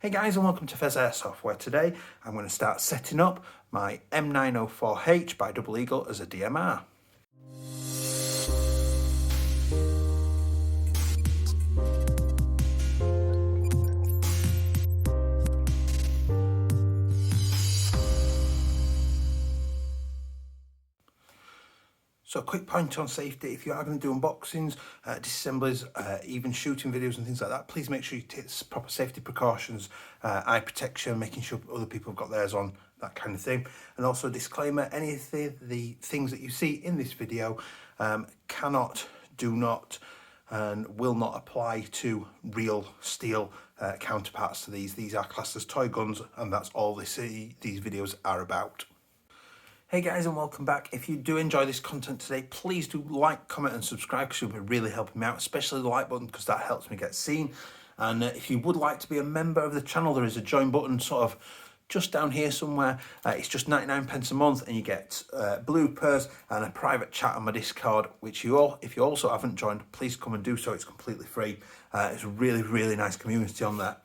Hey guys, and welcome to Pheas Airsoft, where today I'm going to start setting up my M904H by Double Eagle as a DMR. So a quick point on safety: if you are going to do unboxings, disassemblies, even shooting videos and things like that, please make sure you take proper safety precautions, eye protection, making sure other people have got theirs on, that kind of thing. And also a disclaimer: any of the things that you see in this video cannot, do not, and will not apply to real steel counterparts to these. These are classed as toy guns, and that's all these videos are about. Hey guys, and welcome back. If you do enjoy this content today, please do like, comment and subscribe, because you'll be really helping me out, especially the like button, because that helps me get seen. And if you would like to be a member of the channel, there is a join button sort of just down here somewhere. It's just 99p a month, and you get bloopers and a private chat on my Discord, which if you also haven't joined, please come and do so. It's completely free. It's a really nice community on there.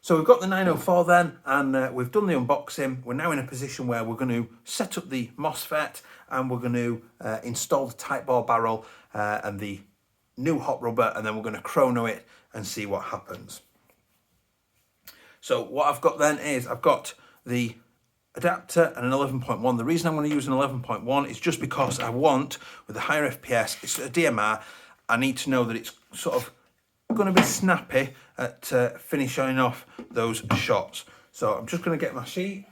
So we've got the 904 then, and we've done the unboxing. We're now in a position where we're going to set up the MOSFET, and we're going to install the tight bore barrel and the new hot rubber, and then we're going to chrono it and see what happens. So what I've got then is I've got the adapter and an 11.1. The reason I'm going to use an 11.1 is just because I want, with a higher FPS, it's a DMR, I need to know that it's sort of going to be snappy at finishing off those shots. So I'm just going to get my sheet.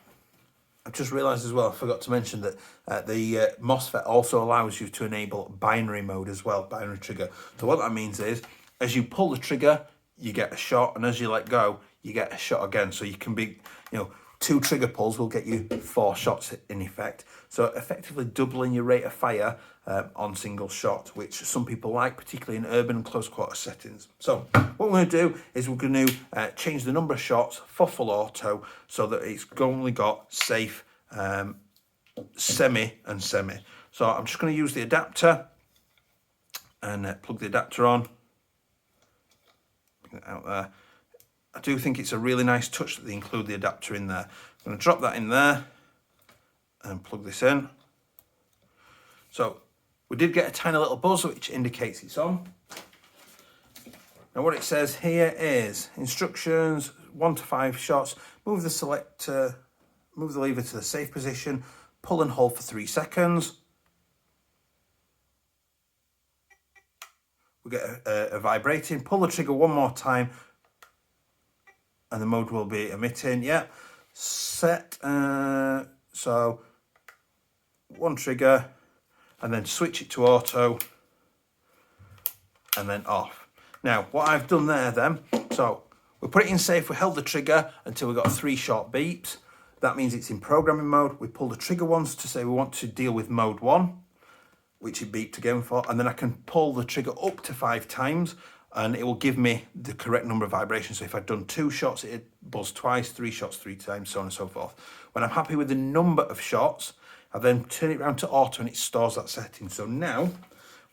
I've just realised as well, I forgot to mention that the MOSFET also allows you to enable binary mode as well, binary trigger. So what that means is, as you pull the trigger, you get a shot, and as you let go, you get a shot again. So you can be, 2 trigger pulls will get you 4 shots in effect. So effectively doubling your rate of fire on single shot, which some people like, particularly in urban and close quarter settings. So what we're going to do is we're going to change the number of shots for full auto, so that it's only got safe, semi and semi. So I'm just going to use the adapter and plug the adapter on. Bring it out there. I do think it's a really nice touch that they include the adapter in there. I'm going to drop that in there and plug this in. So we did get a tiny little buzz, which indicates it's on. Now what it says here is instructions: 1 to 5 shots. Move the lever to the safe position. Pull and hold for 3 seconds. We get a vibrating. Pull the trigger 1 more time, and the mode will be emitting. Yeah, set. So 1 trigger, and then switch it to auto, and then off. Now what I've done there then, so we put it in safe, we held the trigger until we got 3 short beeps. That means it's in programming mode. We pull the trigger once to say we want to deal with mode 1, which it beeped again for, and then I can pull the trigger up to 5 times, and it will give me the correct number of vibrations. So if I'd done 2 shots, it'd buzz twice, 3 shots 3 times, so on and so forth. When I'm happy with the number of shots, I then turn it around to auto, and it stores that setting. So now,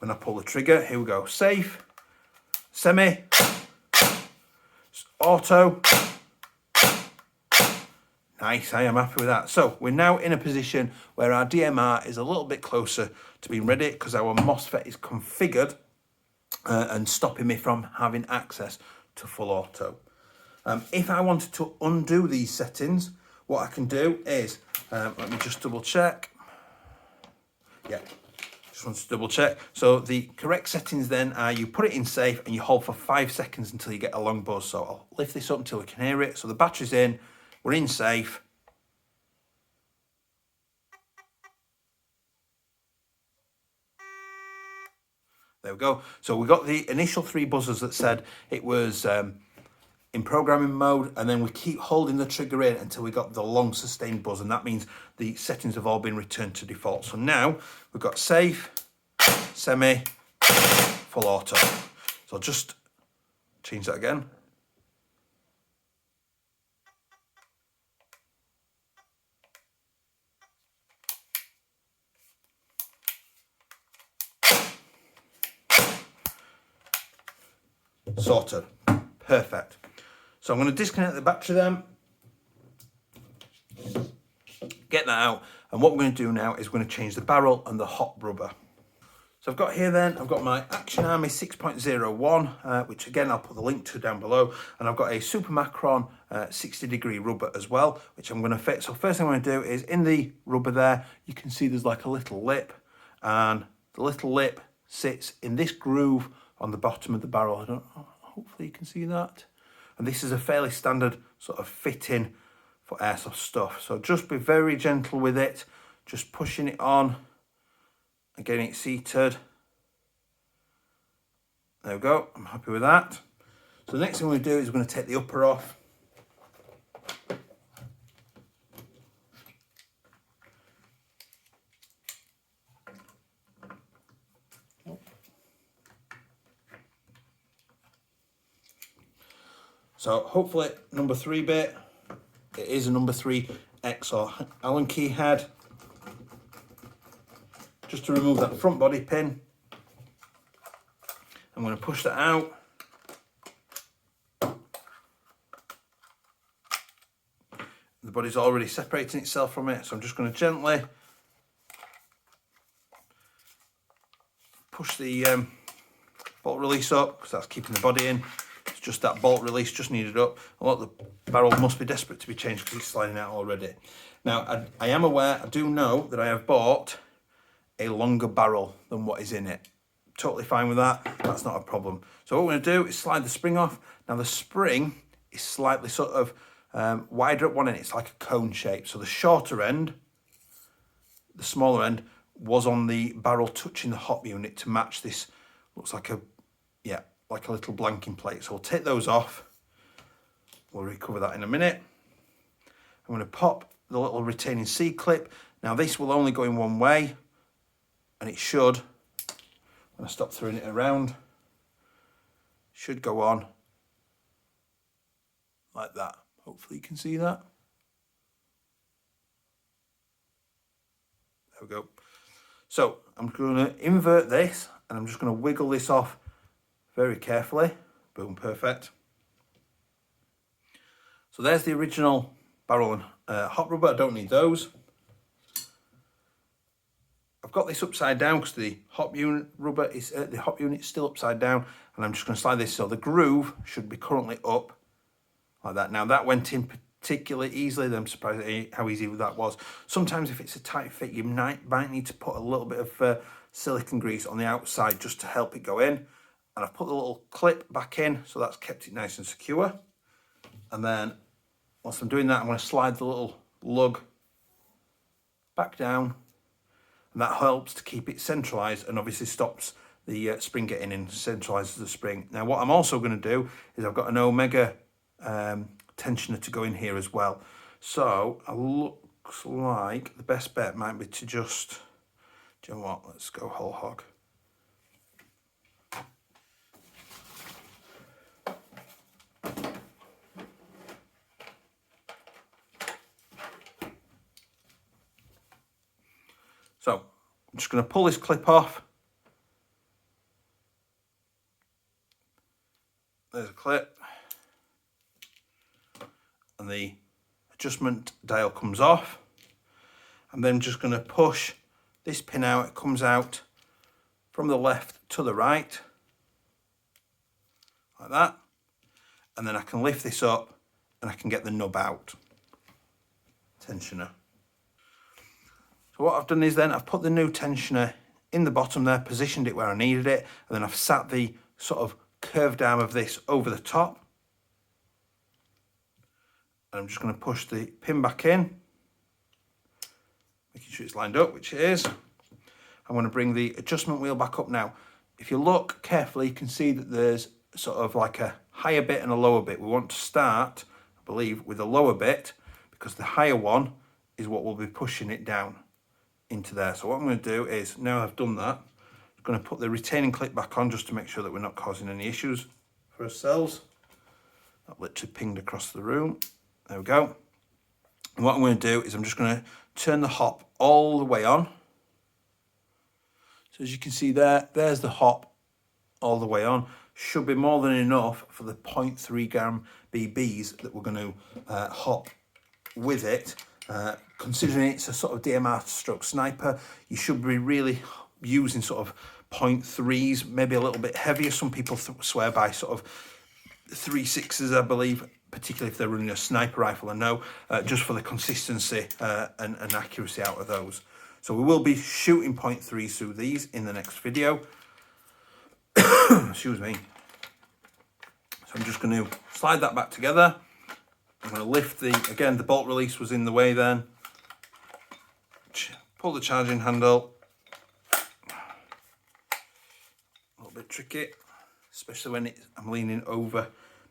when I pull the trigger, here we go: safe, semi, auto. Nice, I am happy with that. So we're now in a position where our DMR is a little bit closer to being ready, because our MOSFET is configured and stopping me from having access to full auto. If I wanted to undo these settings, what I can do is, let me just double check. Yeah, just want to double check. So the correct settings then are, you put it in safe and you hold for 5 seconds until you get a long buzz. So I'll lift this up until we can hear it. So the battery's in, we're in safe. There we go. So we got the initial 3 buzzers that said it was in programming mode, and then we keep holding the trigger in until we got the long sustained buzz, and that means the settings have all been returned to default. So now we've got safe, semi, full auto. So I'll just change that again. Sorted. Perfect. So I'm going to disconnect the battery then, get that out, and what we're going to do now is we're going to change the barrel and the hot rubber. So I've got here then, I've got my Action Army 6.01, which again I'll put the link to down below, and I've got a Super Macron 60-degree rubber as well, which I'm going to fit. So first thing I'm going to do is in the rubber there, you can see there's like a little lip, and the little lip sits in this groove on the bottom of the barrel. Hopefully you can see that. And this is a fairly standard sort of fitting for airsoft stuff. So just be very gentle with it, just pushing it on and getting it seated. There we go, I'm happy with that. So the next thing we're going to do is we're going to take the upper off. So hopefully number 3 bit, it is a number 3 X or Allen key head. Just to remove that front body pin, I'm going to push that out. The body's already separating itself from it, so I'm just going to gently push the bolt release up, because that's keeping the body in. It's just that bolt release just needed up. And look, the barrel must be desperate to be changed because it's sliding out already. Now, I am aware, I do know that I have bought a longer barrel than what is in it. Totally fine with that, that's not a problem. So what we're going to do is slide the spring off. Now the spring is slightly sort of wider at one end, it's like a cone shape. So the shorter end, the smaller end, was on the barrel touching the hop unit to match this, looks like a, yeah, like a little blanking plate. So we'll take those off, we'll recover that in a minute. I'm going to pop the little retaining C-clip. Now this will only go in one way, and it should, when I stop throwing it around, should go on like that. Hopefully you can see that. There we go. So I'm going to invert this, and I'm just going to wiggle this off very carefully. Boom, perfect. So there's the original barrel and hot rubber. I don't need those. I've got this upside down because the hop unit rubber is the hop unit is still upside down, and I'm just going to slide this so the groove should be currently up like that. Now that went in particularly easily. I'm surprised at how easy that was. Sometimes if it's a tight fit, you might need to put a little bit of silicone grease on the outside just to help it go in. And I've put the little clip back in, so that's kept it nice and secure. And then once I'm doing that, I'm going to slide the little lug back down. And that helps to keep it centralised and obviously stops the spring getting in, centralises the spring. Now what I'm also going to do is I've got an Omega tensioner to go in here as well. So it looks like the best bet might be to just, do you know what, let's go whole hog. So I'm just going to pull this clip off. There's a clip. And the adjustment dial comes off. I'm then just going to push this pin out. It comes out from the left to the right. Like that. And then I can lift this up and I can get the nub out. Tensioner. So what I've done is then I've put the new tensioner in the bottom there, positioned it where I needed it, and then I've sat the sort of curved arm of this over the top. And I'm just going to push the pin back in, making sure it's lined up, which it is. I'm going to bring the adjustment wheel back up now. If you look carefully, you can see that there's sort of like a higher bit and a lower bit. We want to start, I believe, with the lower bit, because the higher one is what will be pushing it down into there. So what I'm going to do is, now I've done that, I'm going to put the retaining clip back on just to make sure that we're not causing any issues for ourselves. That literally pinged across the room. There we go. And what I'm going to do is I'm just going to turn the hop all the way on. So as you can see there, there's the hop all the way on. should be more than enough for the 0.3 gram BBs that we're going to hop with it. Considering it's a sort of DMR stroke sniper, you should be really using sort of 0.3s, maybe a little bit heavier. Some people swear by sort of 3.6s, I believe, particularly if they're running a sniper rifle, I know, just for the consistency and accuracy out of those. So we will be shooting 0.3 through these in the next video. Excuse me. So I'm just going to slide that back together. I'm going to lift again, the bolt release was in the way then. Pull the charging handle. A little bit tricky, especially when I'm leaning over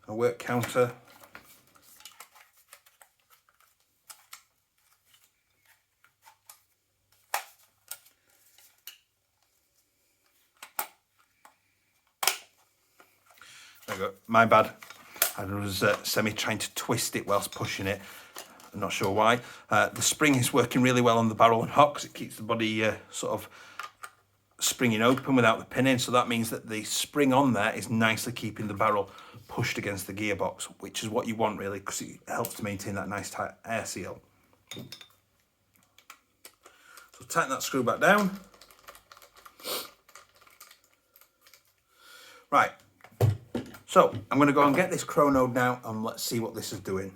a work counter. There we go, my bad. I was trying to twist it whilst pushing it. I'm not sure why. The spring is working really well on the barrel and hock because it keeps the body sort of springing open without the pin in. So that means that the spring on there is nicely keeping the barrel pushed against the gearbox, which is what you want really, because it helps to maintain that nice tight air seal. So tighten that screw back down. Right. So I'm going to go and get this chrono now and let's see what this is doing.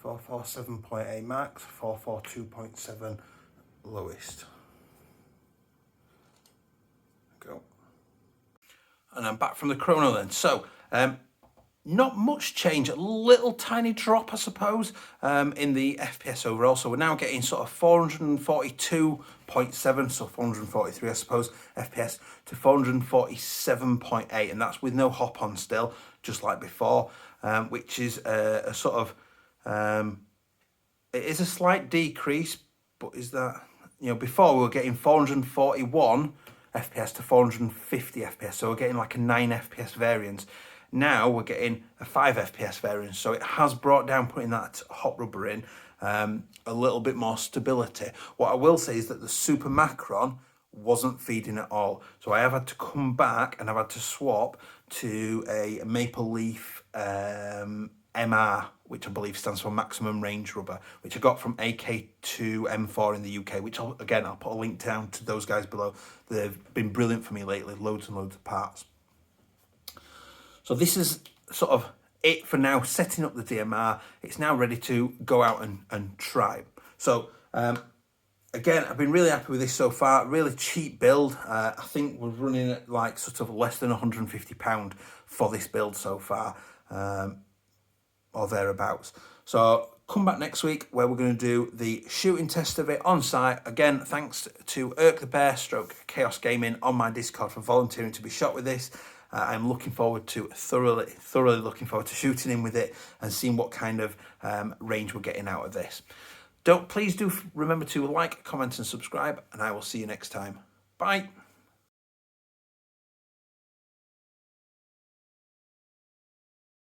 447.8 max, 442.7 lowest. Go. And I'm back from the chrono then. So, not much change, a little tiny drop, I suppose, in the FPS overall. So we're now getting sort of 442.7, so 443, I suppose, FPS to 447.8, and that's with no hop on still, just like before, which is a sort of, it is a slight decrease, but is that, you know, before we were getting 441 FPS to 450 FPS, so we're getting like a 9 FPS variance. Now we're getting a 5 FPS variance, so it has brought down, putting that hot rubber in, a little bit more stability. What I will say is that the Super Macron wasn't feeding at all, so I have had to come back and I've had to swap to a Maple Leaf MR, which I believe stands for Maximum Range Rubber, which I got from AK2M4 in the UK, which I'll put a link down to those guys below. They've been brilliant for me lately, loads and loads of parts. So this is sort of it for now, setting up the DMR. It's now ready to go out and try. So again, I've been really happy with this so far. Really cheap build. I think we're running at like sort of less than £150 for this build so far, or thereabouts. So come back next week where we're going to do the shooting test of it on site. Again, thanks to Irk the Bear / Chaos Gaming on my Discord for volunteering to be shot with this. I'm looking forward to, thoroughly looking forward to shooting in with it and seeing what kind of range we're getting out of this. Please do remember to like, comment and subscribe, and I will see you next time. Bye.